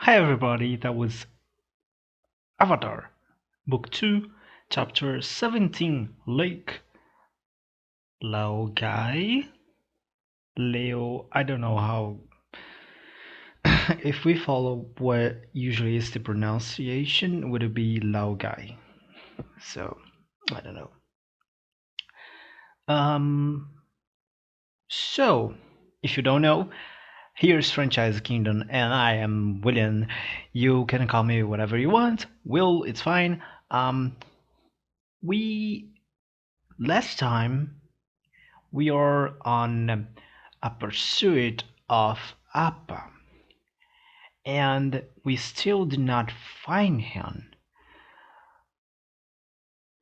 Hi everybody, that was Avatar, Book 2, Chapter 17, Lake Laogai. I don't know how. If we follow what usually is the pronunciation, would it be Laogai? So, I don't know. Um, so, if you don't know, here's Franchise Kingdom, and I am William. You can call me whatever you want. Will, it's fine. We last time we are on a pursuit of Appa, and we still did not find him.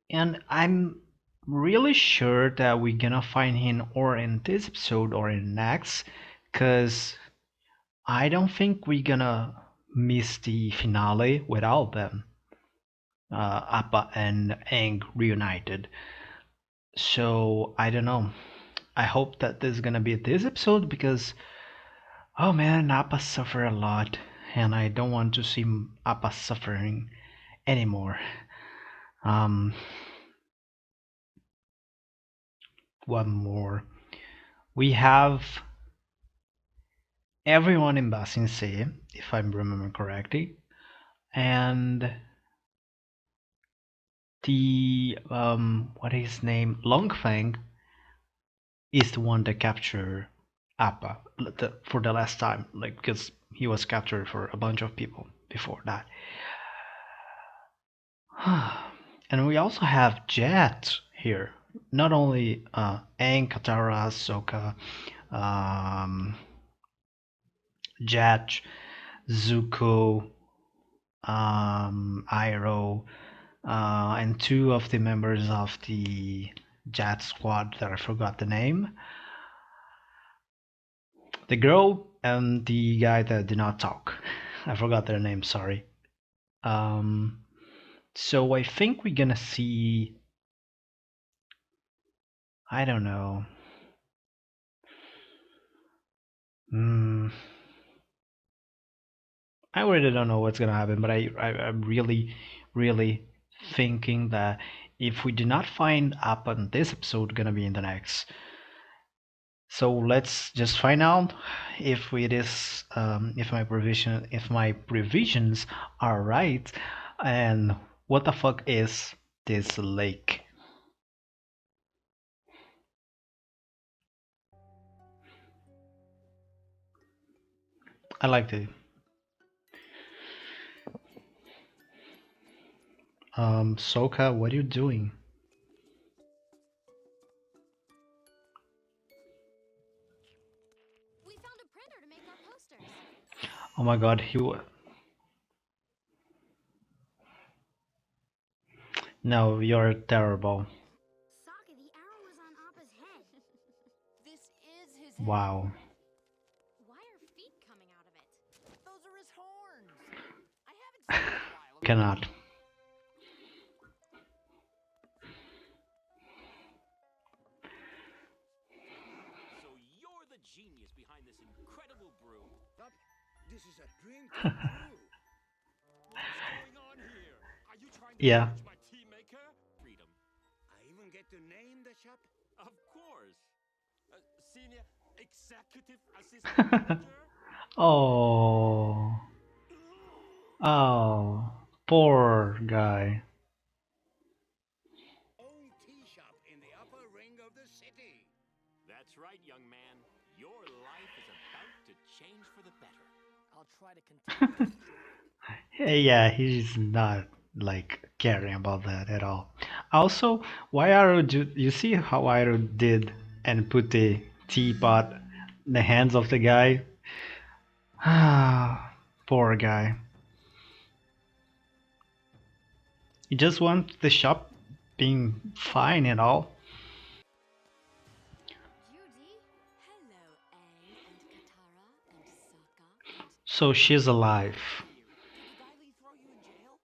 And I'm really sure that we're gonna find him or in this episode or in next, because I don't think we're gonna miss the finale without them, Appa and Aang reunited. So I don't know. I hope that this is gonna be this episode because oh man, Appa suffered a lot, and I don't want to see Appa suffering anymore. Um, one more. We have everyone in Basin Sea, if I remember correctly, and the what is his name? Longfang is the one that captured Appa for the last time, like because he was captured for a bunch of people before that. And we also have Jet here. Not only Aang, Katara, Sokka, um, Jet, Zuko, Iroh, and two of the members of the Jet squad that I forgot the name. The girl and the guy that did not talk. I forgot their name, sorry. Um, so I think we're gonna see. I don't know. Hmm. I really don't know what's gonna happen, but I'm really thinking that if we do not find up on this episode, gonna be in the next. So let's just find out if it is if my previsions are right, and what the fuck is this lake? I like it. Soka, what are you doing? We found a printer to make our posters. Oh my god, no, you're terrible. Sokka, the arrow was on Appa's head. This is his head. Wow. Why are feet coming out of it? Those are his horns. I haven't seen him in a while. Okay? Cannot. So you're the genius behind this incredible brew. Up. This is a dream come true. What's going on here? Are you trying to Yeah. purge my tea maker? Freedom. I even get to name the shop. Of course. Senior executive assistant manager? Oh. Oh. Poor guy. Own tea shop in the upper ring of the city. That's right, young man. Your life is about to change for the better. I'll try to continue. Hey, yeah, he's not like caring about that at all. Also, why Iroh do you see how Iroh did and put the teapot in the hands of the guy? Ah, poor guy. He just wants the shop being fine and all. Judy? Hello, Aang and Katara and Sokka and... So she's alive. Did the Dai throw you in jail?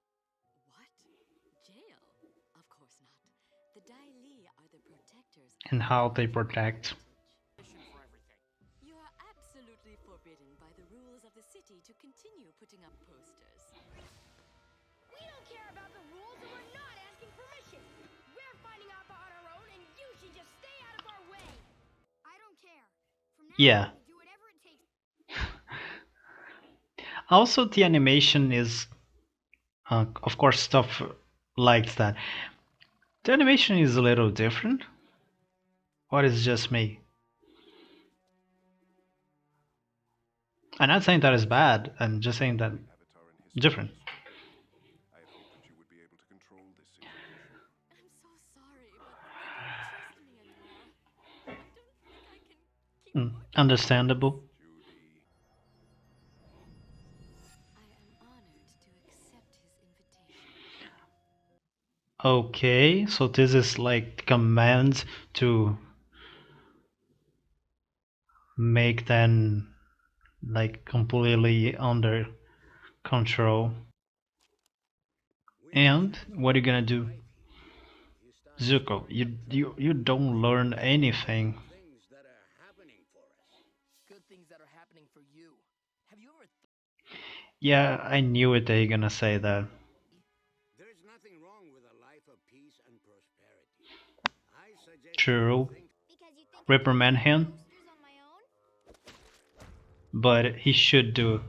What? Jail? Of course not. The Dai Li are the protectors of And how they our protect. Mission for everything. You are absolutely forbidden by the rules of the city to continue putting up posters. We don't care about the rules and we're not asking permission. We're finding Appa on our own and you should just stay out of our way. I don't care. From now Yeah. on, we do whatever it takes. Also, the animation is, of course, stuff like that. The animation is a little different. Or is it just me? I'm not saying that is bad. I'm just saying that different. I had hoped that you would be able to control this situation. I'm so sorry, but they don't trust me anymore. I don't think I can keep working. Understandable. Judy. I am honored to accept his invitation. Okay, so this is like command to make them like completely under control. We And checked what are you gonna all do? right here. You start Zuko, stirring up you trouble. don't learn anything. Things that are happening for us. Good things that are happening for you. Have you ever Yeah, I knew it they gonna say that. There's nothing wrong with a life of peace and prosperity. I suggest you True. think Because you think I can't Reprimand make him, posters on my own? but he should do.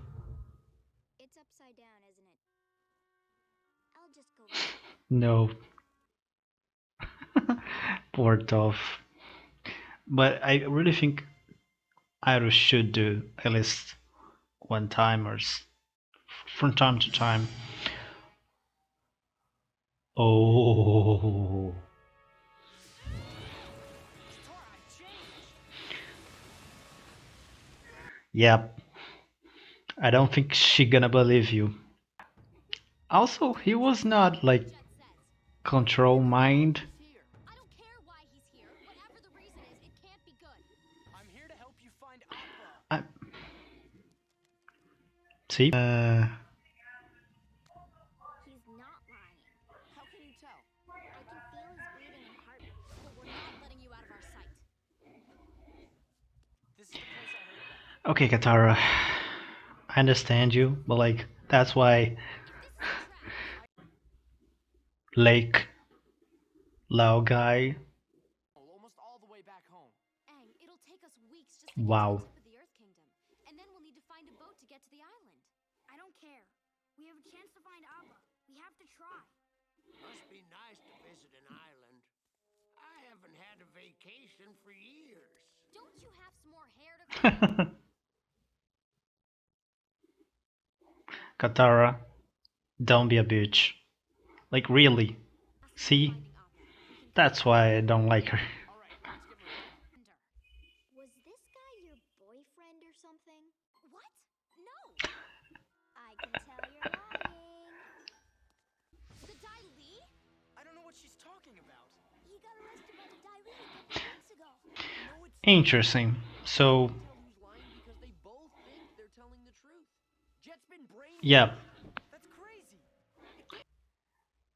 It's upside down, isn't it? I'll just go visit him. No. Poor Toph. But I really think Iroh should do at least one time or from time to time. Oh. Yep. I don't think she gonna believe you. Also, he was not like Jet says. control mind. he's here? I don't care why he's here. Whatever the reason is, it can't be good. I'm here to help you find Appa. I, see? He's not lying. How can you tell? I can feel his breathing and heartbeat. But we're not letting you out of our sight. This is the place I heard about. Okay, Katara. I understand you, but like that's why If this is a trap, Lake Laogai. Almost all the way back home. Aang, it'll take us weeks just to get to Wow. the tip of the Earth Kingdom. And then we'll need to find a boat to get to the island. I don't care. We have a chance to find Appa. We have to try. must be nice to visit an island. I haven't had a vacation for years. Don't you have some more hair to Katara, don't be a bitch. Like really. See? That's why I don't like her. All right, let's get moving. Was this guy your boyfriend or something? What? No! I can tell you're lying. The Dai Li? I don't know what she's talking about. He got arrested by the Dai Li a couple months ago. No, it's Interesting. So, tell who's lying because they both think they're telling the truth. Jet's been brainwashed. yeah. That's crazy.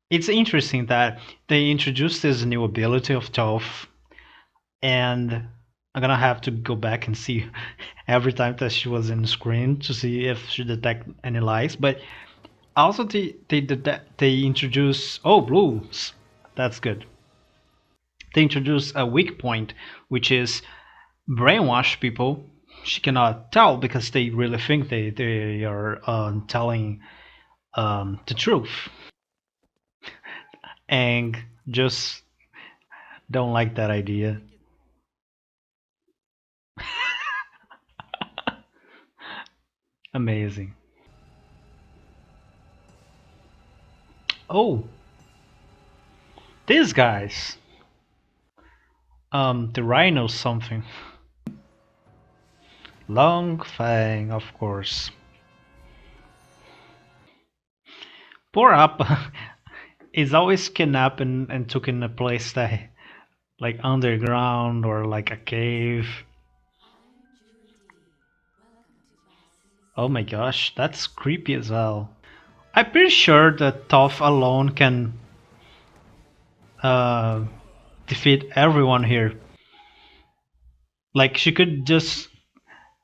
It's interesting that they introduced this new ability of Toph, and I'm gonna have to go back and see every time that she was in the screen to see if she detect any lies. But also they introduce blues. That's good. They introduce a weak point, which is brainwash people. She cannot tell because they really think they are telling the truth, and just don't like that idea. Amazing. Oh, these guys. The rhino something. Long Fang, of course. Poor Appa is always kidnapped and took in a place that like underground or like a cave. Oh my gosh, that's creepy as hell. I'm pretty sure that Toph alone can uh, defeat everyone here. Like she could just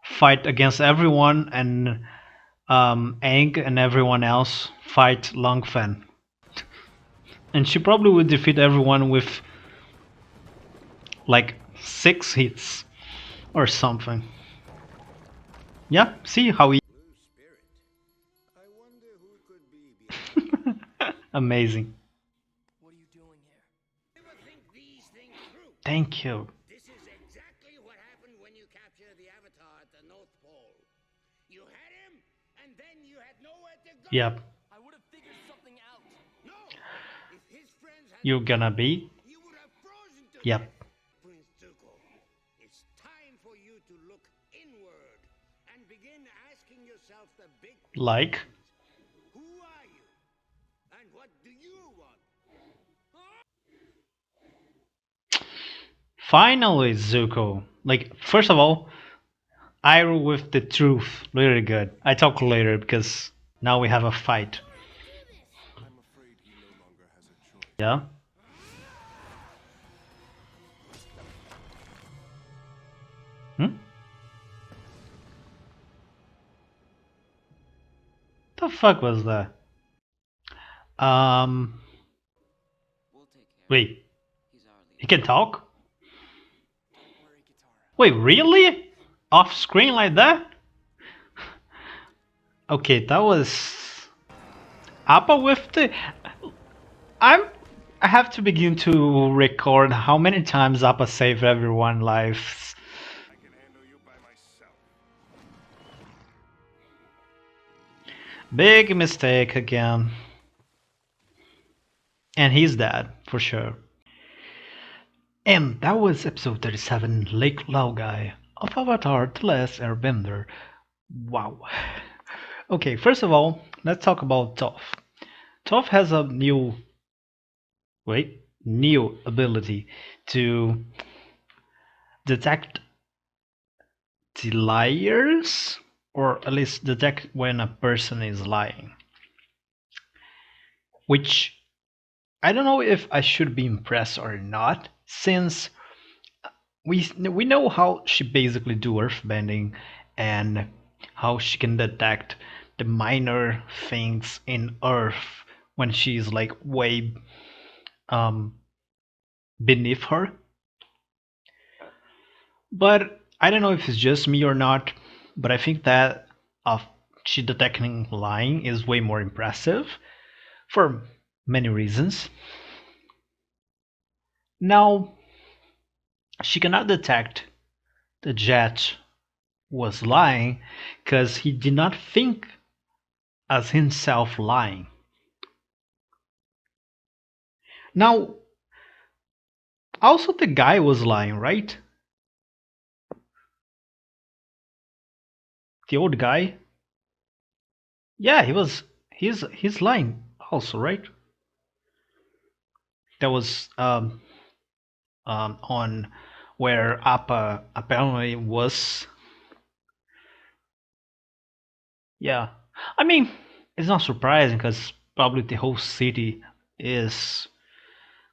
fight against everyone and Aang and everyone else fight Longfen. And she probably would defeat everyone with like 6 hits or something. Yeah, see how he. Blue spirit. I wonder who could be behind. Amazing. What are you doing here? Never think these things through. Thank you. This is exactly what happened when you captured the Avatar at the North Pole. You had him, and then you had nowhere to go. Yep. I would have figured something out. No! If his friends had You're gonna be. you would have frozen to Yep. death. Prince Zuko, it's time for you to look inward and begin asking yourself the big Like. questions. Who are you? And what do you want? Finally, Zuko. Like, first of all, Iroh with the truth. Really good. I talk later because now we have a fight. I'm afraid he no longer has a choice. Yeah? Hmm? The fuck was that? We'll take care. Wait. He's our He leader. can talk? Don't worry, Katara. Wait, really? Off screen like that? Okay, that was Appa with the. I have to begin to record how many times Appa saved everyone's lives. I can handle you by myself. Big mistake again. And he's dead, for sure. And that was episode 37, Lake Laogai of Avatar The Last Airbender. Wow. Okay, first of all, let's talk about Toph. Toph has a new ability to detect the liars, or at least detect when a person is lying. Which I don't know if I should be impressed or not, since we know how she basically do earthbending and how she can detect the minor things in earth when she's like way beneath her. But I don't know if it's just me or not, but I think that she detecting lying is way more impressive for many reasons. Now, she cannot detect the Jet was lying because he did not think as himself lying. Now, also the guy was lying, right? The old guy? Yeah, he's lying also, right? That was on where Appa apparently was. Yeah, I mean, it's not surprising because probably the whole city is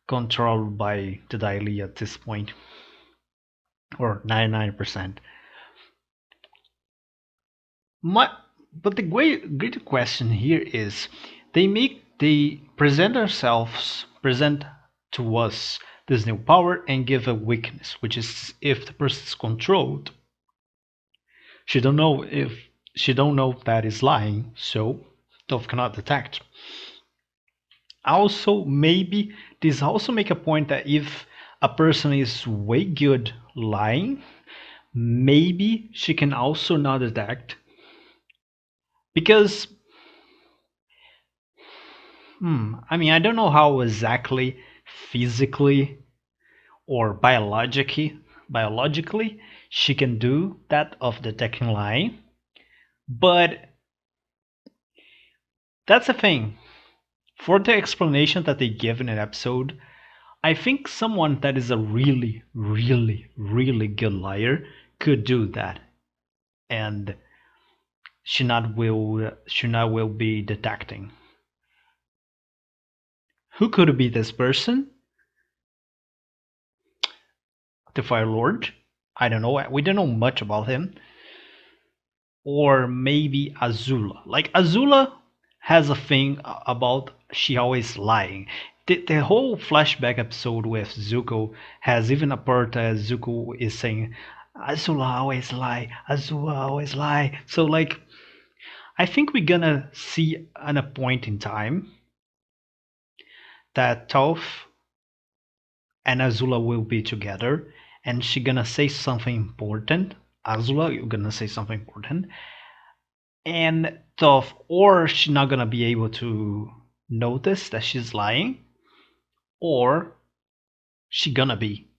controlled by the Daily at this point, or 99%. But the great question here is, they present to us this new power and give a weakness, which is if the person is controlled, she don't know that is lying, so Dove cannot detect. Also, maybe this also make a point that if a person is way good lying, maybe she can also not detect, because I mean, I don't know how exactly physically or biologically she can do that of detecting lying, but that's the thing. For the explanation that they give in an episode, I think someone that is a really, really, really good liar could do that, and she not will be detecting. Who could be this person? The Fire Lord? I don't know. We don't know much about him. or maybe Azula. Like Azula has a thing about she always lying. The whole flashback episode with Zuko has even a part as Zuko is saying, Azula always lie, Azula always lie. So like I think we're gonna see at a point in time that Toph and Azula will be together and she gonna say something important. Azula, you're gonna say something important. And Toph, or she's not gonna be able to notice that she's lying, or she gonna be.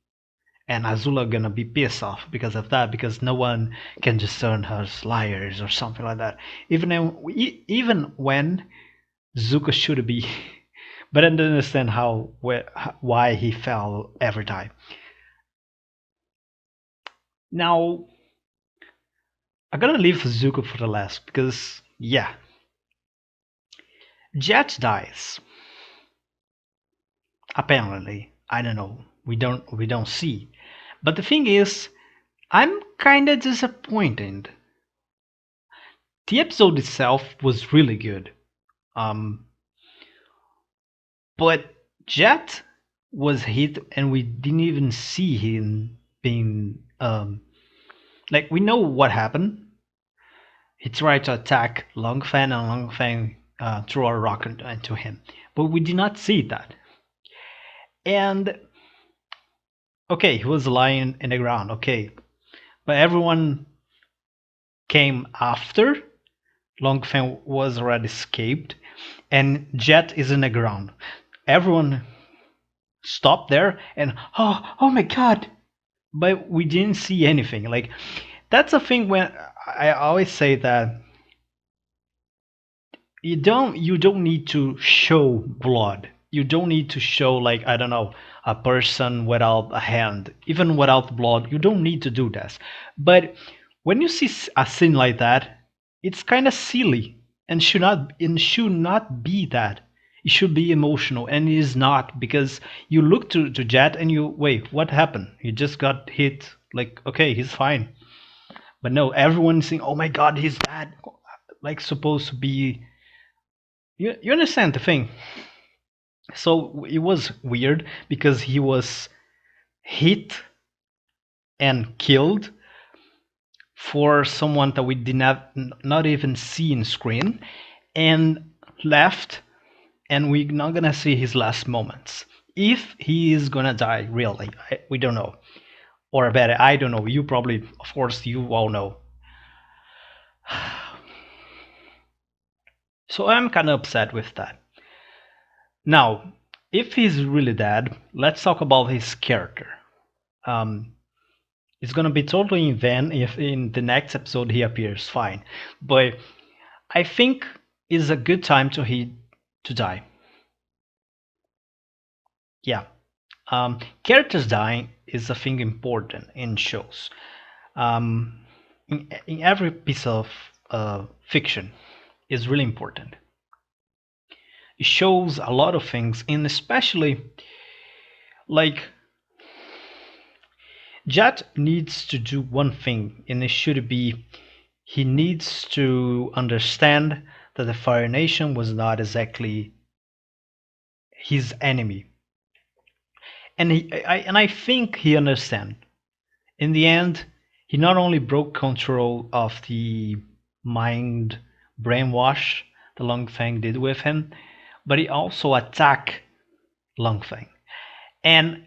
And Azula gonna be pissed off because of that, because no one can discern her as liars or something like that. Even when Zuko should be, but I don't understand why he fell every time. Now I'm gonna leave Zuko for the last because yeah, Jet dies. Apparently, I don't know. We don't see. But the thing is, I'm kinda disappointed. The episode itself was really good. Um, but Jet was hit and we didn't even see him being like we know what happened. He tried to attack Longfang and Longfang threw a rocket into him. But we did not see that. And okay, he was lying in the ground, okay. But everyone came after. Longfang was already escaped. And Jet is in the ground. Everyone stopped there and oh my god. But we didn't see anything. Like that's a thing when I always say that you don't need to show blood. You don't need to show like I don't know a person without a hand, even without blood. You don't need to do that. But when you see a scene like that, it's kind of silly and should not be that. It should be emotional and it is not because you look to Jet and you wait, what happened? He just got hit. Like okay, he's fine. But no, everyone's saying, "Oh my God, he's dead." Like supposed to be you understand the thing. So it was weird because he was hit and killed for someone that we did not even see in screen and left, and we're not gonna see his last moments if he is gonna die really. We don't know, or better, I don't know. You probably, of course, you all know. So I'm kind of upset with that. Now, if he's really dead, let's talk about his character. Um, it's gonna be totally in vain if in the next episode he appears. Fine, but I think it's a good time to die. Yeah, characters dying is a thing important in shows. In every piece of fiction is really important. It shows a lot of things, and especially like Jet needs to do one thing, and it should be he needs to understand that the Fire Nation was not exactly his enemy, and I think he understands. In the end, he not only broke control of the mind brainwash the Longfang did with him, but he also attacked Longfang. And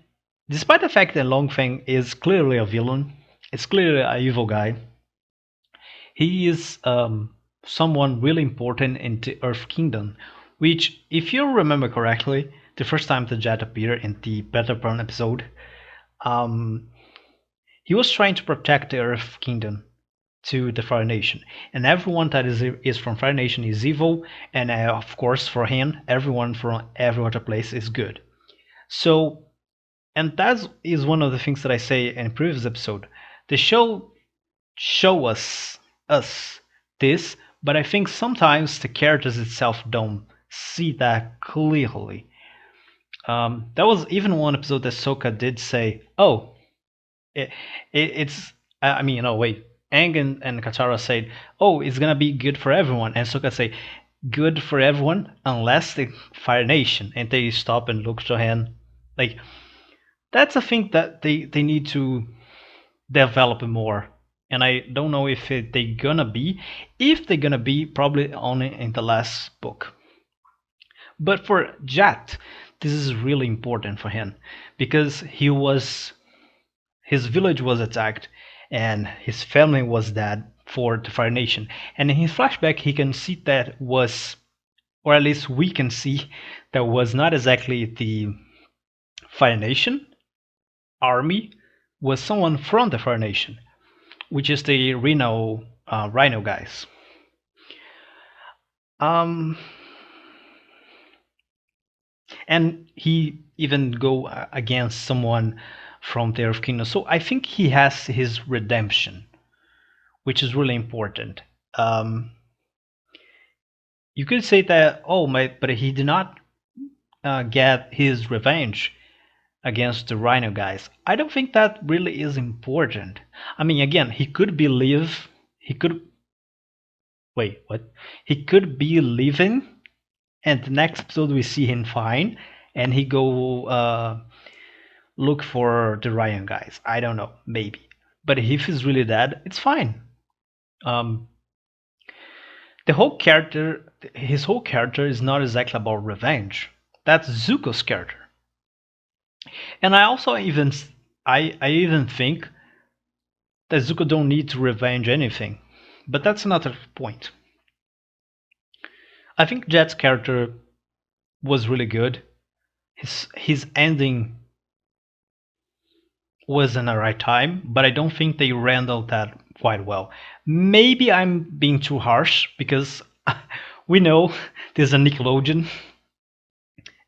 despite the fact that Longfang is clearly a villain, it's clearly an evil guy, he is someone really important in the Earth Kingdom, which, if you remember correctly, the first time the Jet appeared in the Better Burn episode, um, he was trying to protect the Earth Kingdom to the Fire Nation, and everyone that is from Fire Nation is evil, and of course for him, everyone from every other place is good. So, and that is one of the things that I say in previous episode. The show us this, but I think sometimes the characters itself don't see that clearly. That was even one episode that Sokka did say, "Oh, it's." I mean, no, wait. Aang and Katara said, "Oh, it's gonna be good for everyone," and Sokka say, "Good for everyone unless the Fire Nation," and they stop and look to him. Like that's a thing that they need to develop more. And I don't know if they gonna be. If they're gonna be, probably only in the last book. But for Jet, this is really important for him because his village was attacked and his family was dead for the Fire Nation. And in his flashback, he can see that was, or at least we can see, that was not exactly the Fire Nation army, was someone from the Fire Nation, which is the Rhino guys. Um, and he even go against someone from the Earth Kingdom. So I think he has his redemption, which is really important. You could say that, oh my, but he did not get his revenge against the Rhino guys. I don't think that really is important. I mean, again, he could believe, he could, wait, what? He could be living, and the next episode we see him fine, and he go look for the Ryan guys. I don't know, maybe. But if he's really dead, it's fine. Um, the whole character, his whole character is not exactly about revenge. That's Zuko's character. And I also even I even think that Zuko don't need to revenge anything. But that's another point. I think Jet's character was really good. His ending was in the right time, but I don't think they handled that quite well. Maybe I'm being too harsh because we know there's a Nickelodeon,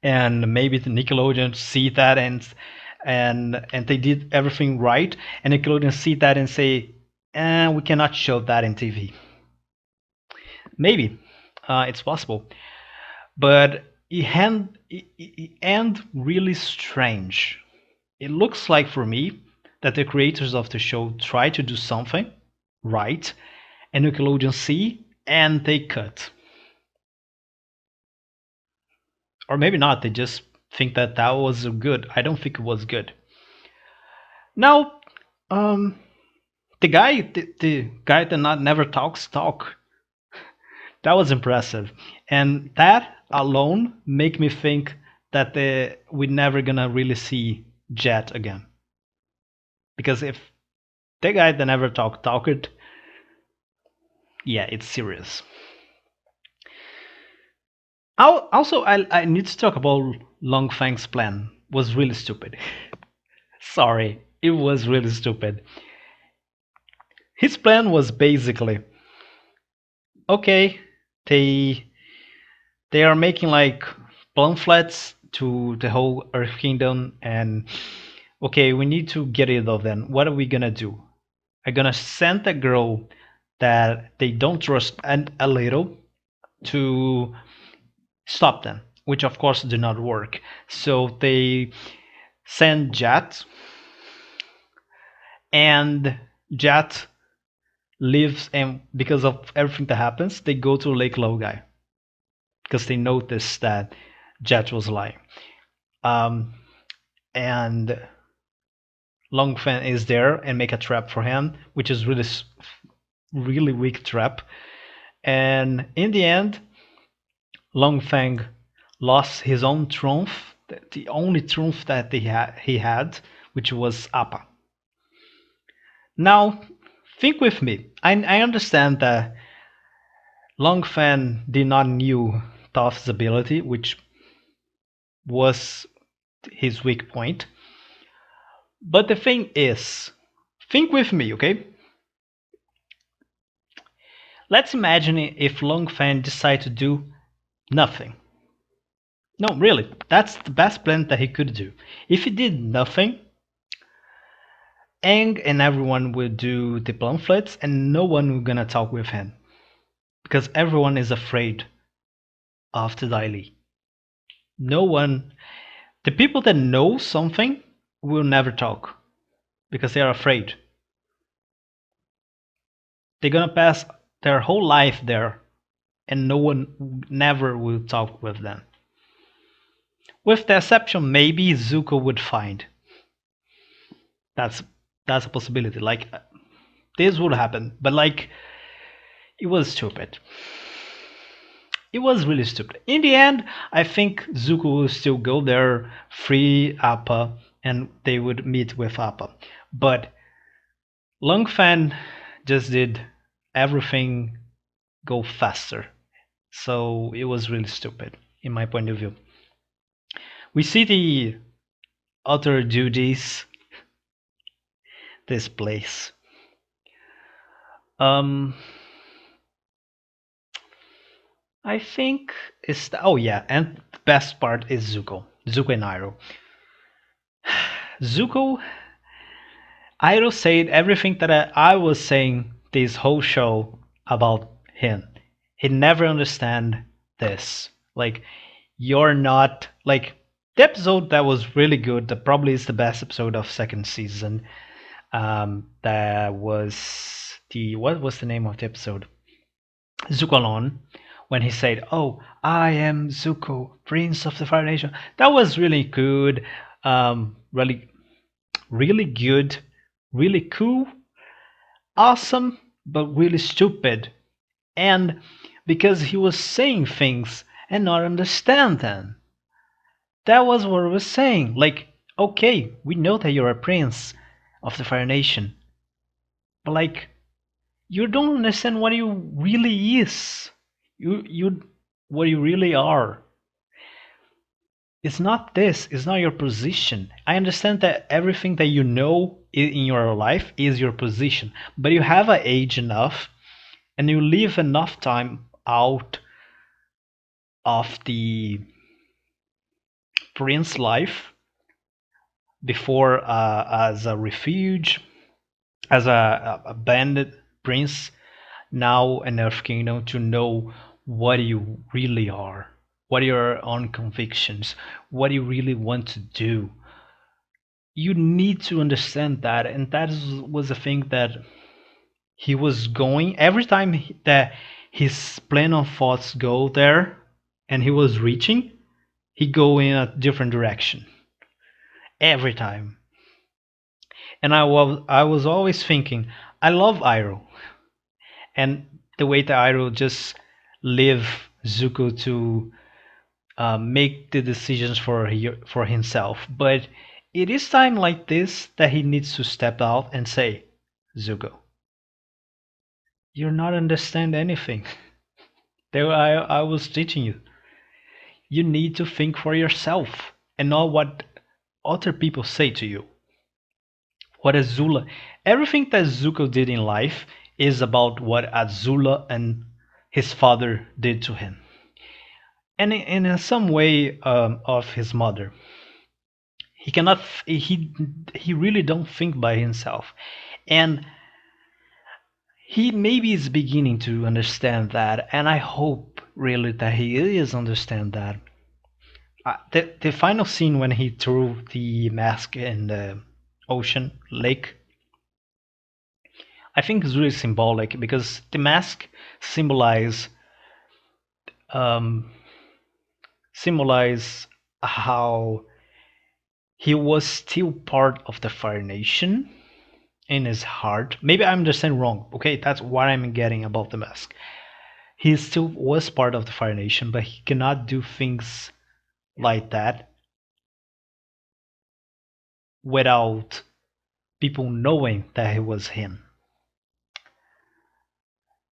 and maybe the Nickelodeon see that and they did everything right, and Nickelodeon see that and say, we cannot show that in TV. Maybe it's possible, but it end really strange. It looks like for me that the creators of the show try to do something right, and Nickelodeon see and they cut. Or maybe not, they just think that that was good. I don't think it was good. Now, um, the guy that not never talk. That was impressive, and that alone make me think that we're never gonna really see Jet again. Because if the guy that never talked, yeah, it's serious. Also, I need to talk about Long Fang's plan. Was really stupid. Sorry, it was really stupid. His plan was basically, okay, they they are making like pamphlets to the whole Earth Kingdom, and okay, we need to get rid of them. What are we gonna do? I'm gonna send a girl that they don't trust and a little to stop them, which of course did not work. So they send Jet, and Jet lives, and because of everything that happens, they go to Lake Laogai because they noticed that Jet was lying. Um, and Longfan is there and make a trap for him, which is really weak trap. And in the end, Longfang lost his own trump, the only trump that he had, which was Appa. Now, think with me. I understand that Longfan did not knew Toph's ability, which was his weak point. But the thing is, think with me, okay? Let's imagine if Longfan decide to do nothing. No, really, that's the best plan that he could do. If he did nothing, Aang and everyone would do the pamphlets and no one would gonna talk with him. Because everyone is afraid of the Dai Li. No one, the people that know something will never talk because they are afraid. They're gonna pass their whole life there, and no one never will talk with them. With the exception, maybe Zuko would find. That's that's a possibility. Like this would happen, but like it was stupid. It was really stupid. In the end, I think Zuko will still go there, free Appa, and they would meet with Appa. But Longfan just did everything go faster. So it was really stupid, in my point of view. We see the other duties this place. Um, I think it's oh yeah, and the best part is Zuko and Iroh. Zuko, Iroh said everything that I was saying this whole show about him. He never understand this. Like you're not like the episode that was really good. That probably is the best episode of second season. That was the what was the name of the episode? Zukolon, when he said, "Oh, I am Zuko, Prince of the Fire Nation." That was really good. Really, really good, really cool, awesome, but really stupid. And because he was saying things and not understand them. That was what I was saying. Like, okay, we know that you're a prince of the Fire Nation, but like, you don't understand what you really is. You what you really are. It's not this. It's not your position. I understand that everything that you know in your life is your position, but you have a age enough, and you live enough time out of the prince life before as a refuge, as a bandit prince, now in Earth Kingdom to know what you really are, what are your own convictions, what you really want to do. You need to understand that, and was a thing that he was going every time that his plan of thoughts go there, and he was reaching, he go in a different direction every time. And I was always thinking, I love Iroh, and the way that Iroh just leave Zuko to make the decisions for himself. But it is time like this that he needs to step out and say, Zuko, you're not understand anything. There I was teaching you. You need to think for yourself and not what other people say to you. What Azula, everything that Zuko did in life is about what Azula and his father did to him, and in some way of his mother. He cannot. He really don't think by himself, and he maybe is beginning to understand that, and I hope really that he is understand that. The final scene when he threw the mask in the ocean lake, I think is really symbolic because the mask symbolize um, symbolize how he was still part of the Fire Nation in his heart. Maybe I understand wrong. Okay, that's what I'm getting about the mask. He still was part of the Fire Nation, but he cannot do things like that without people knowing that he was him.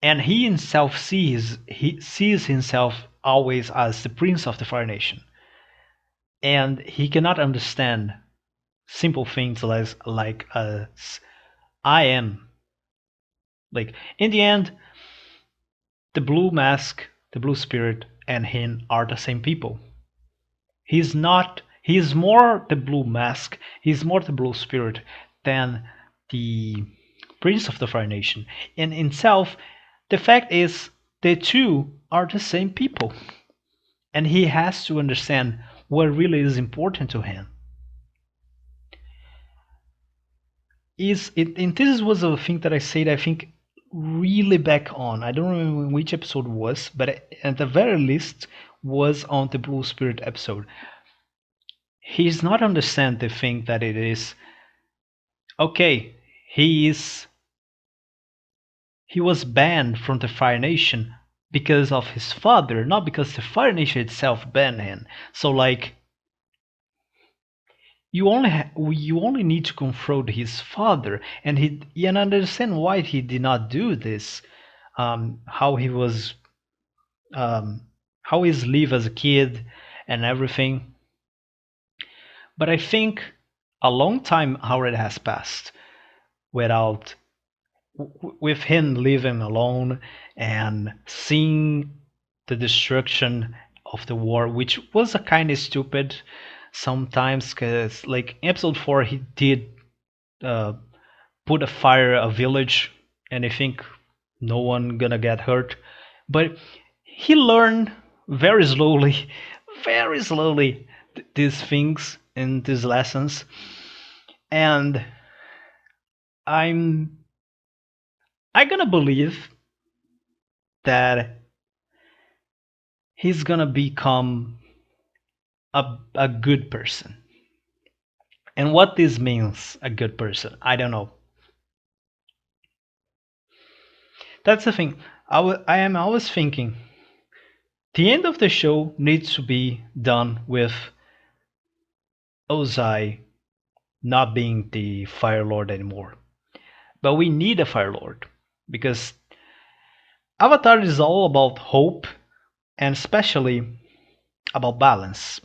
And he himself sees himself always as the prince of the Fire Nation. And he cannot understand simple things like I am. Like in the end, the blue mask, the blue spirit, and him are the same people. He's not. He's more the blue mask. He's more the blue spirit than the prince of the Fire Nation. In himself, the fact is the two are the same people, and he has to understand what really is important to him. Is it? And this was a thing that I said. I think really back on. I don't remember which episode was, but at the very least was on the Blue Spirit episode. He's not understand the thing that it is okay. He was banned from the Fire Nation because of his father, not because the Fire Nation itself banned him. So like you only need to confront his father, and he and understand why he did not do this. How he was, um, how he's live as a kid, and everything. But I think a long time already has passed without with him living alone and seeing the destruction of the war, which was a kind of stupid sometimes, because like in episode 4 he did uh, put a fire a village, and I think no one gonna get hurt, but he learned very slowly very slowly these things and these lessons, and i'm I gonna believe that he's gonna become a good person. And what this means, a good person, I don't know. That's the thing. I am always thinking the end of the show needs to be done with Ozai not being the Fire Lord anymore. But we need a Fire Lord because Avatar is all about hope and especially about balance.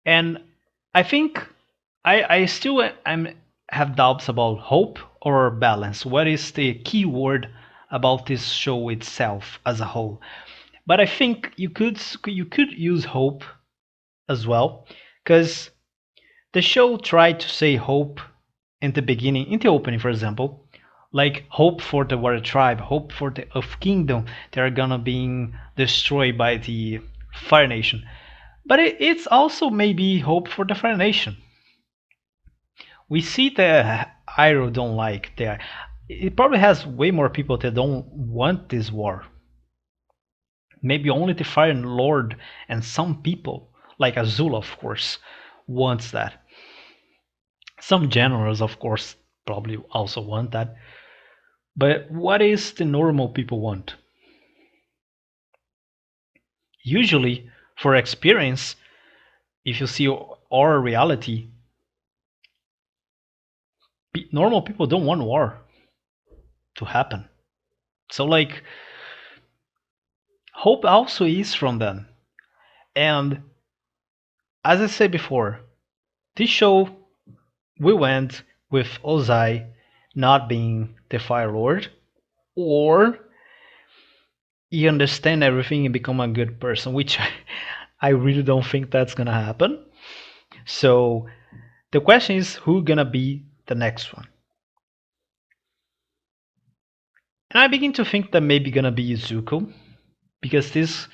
And I think I still have doubts about hope or balance. What is the key word about this show itself as a whole? But I think you could use hope as well, because the show tried to say hope in the beginning, in the opening, for example, like hope for the warrior tribe, hope for the of kingdom that are gonna being destroyed by the Fire Nation. But it's also maybe hope for the Fire Nation. We see that Iroh don't like there. It probably has way more people that don't want this war. Maybe only the Fire Lord and some people, like Azula, of course, wants that. Some generals, of course, probably also want that. But what is the normal people want? Usually, for experience, if you see our reality, normal people don't want war to happen. So, like, hope also is from them. And as I said before, this show will end with Ozai not being the Fire Lord, or he understand everything and become a good person, which I really don't think that's gonna happen. So the question is, who gonna be the next one? And I begin to think that maybe gonna be Zuko, because this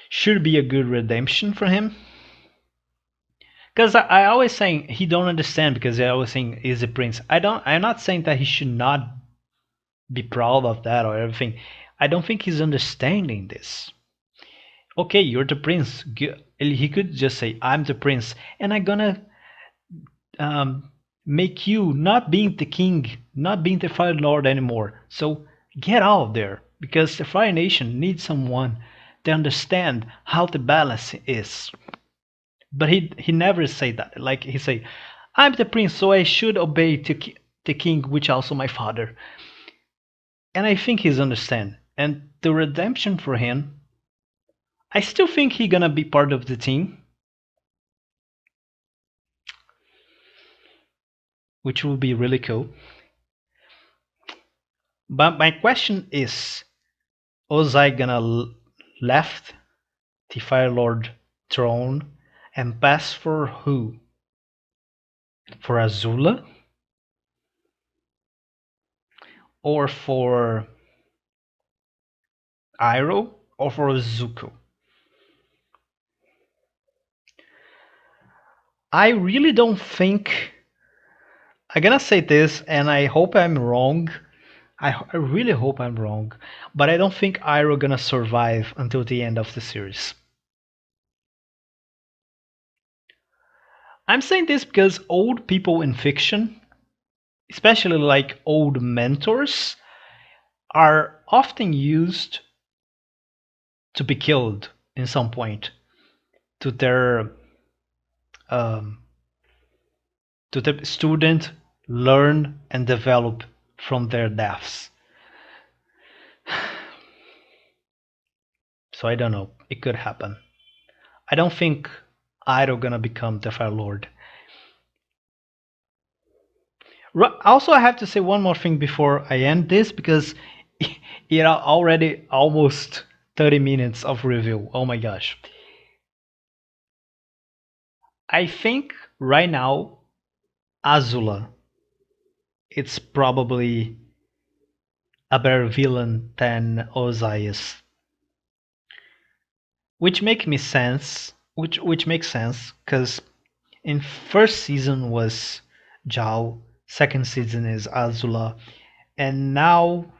should be a good redemption for him. Because I always saying he don't understand, because I always saying he's a prince. I'm not saying that he should not be proud of that or everything. I don't think he's understanding this. Okay, you're the prince. He could just say, I'm the prince, and I'm gonna um, make you not being the king, not being the Fire Lord anymore. So get out of there, because the Fire Nation needs someone to understand how the balance is. But he never say that. Like he say, I'm the prince, so I should obey the king, which also my father. And I think he's understand. And the redemption for him, I still think he gonna be part of the team, which will be really cool. But my question is, Ozai gonna left the Fire Lord throne and pass for who? For Azula or for Iroh or for Zuko? I really don't think I'm gonna say this, and I hope I'm wrong. I really hope I'm wrong, but I don't think Iroh gonna survive until the end of the series. I'm saying this because old people in fiction, especially like old mentors, are often used to be killed in some point to their um, to the student learn and develop from their deaths. So I don't know. It could happen. I don't think Iroh gonna become the Fire Lord. Also, I have to say one more thing before I end this because it are already almost 30 minutes of review. Oh my gosh. I think right now Azula it's probably a better villain than Osiris, which make me sense. Which makes sense because in first season was Zhao, second season is Azula, and now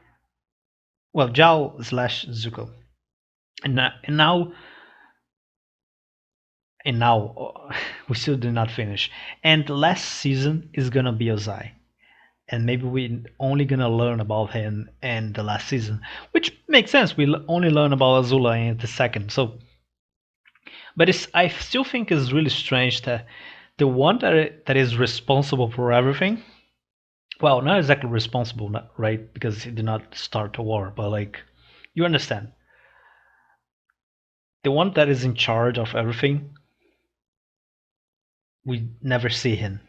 well Zhao slash Zuko, and now we still did not finish. And last season is gonna be Ozai, and maybe we only gonna learn about him in the last season, which makes sense. We only learn about Azula in the second, so. But I still think it's really strange that the one that is responsible for everything, well, not exactly responsible, right? Because he did not start a war, but like, you understand, the one that is in charge of everything, we never see him.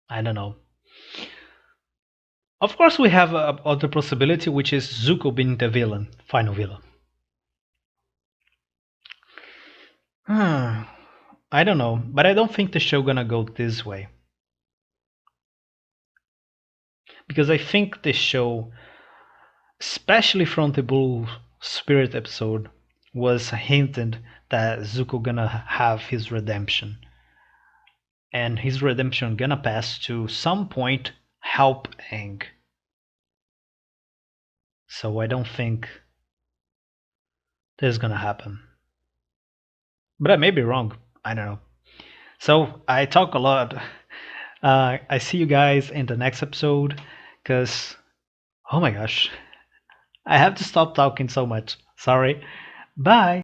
I don't know. Of course, we have a other possibility, which is Zuko being the villain, final villain. I don't know, but I don't think the show gonna go this way because I think the show, especially from the Blue Spirit episode, was hinted that Zuko gonna have his redemption, and his redemption gonna pass to some point help Aang. So I don't think this is gonna happen. But I may be wrong. I don't know. So I talk a lot. I see you guys in the next episode because, oh my gosh, I have to stop talking so much. Sorry. Bye.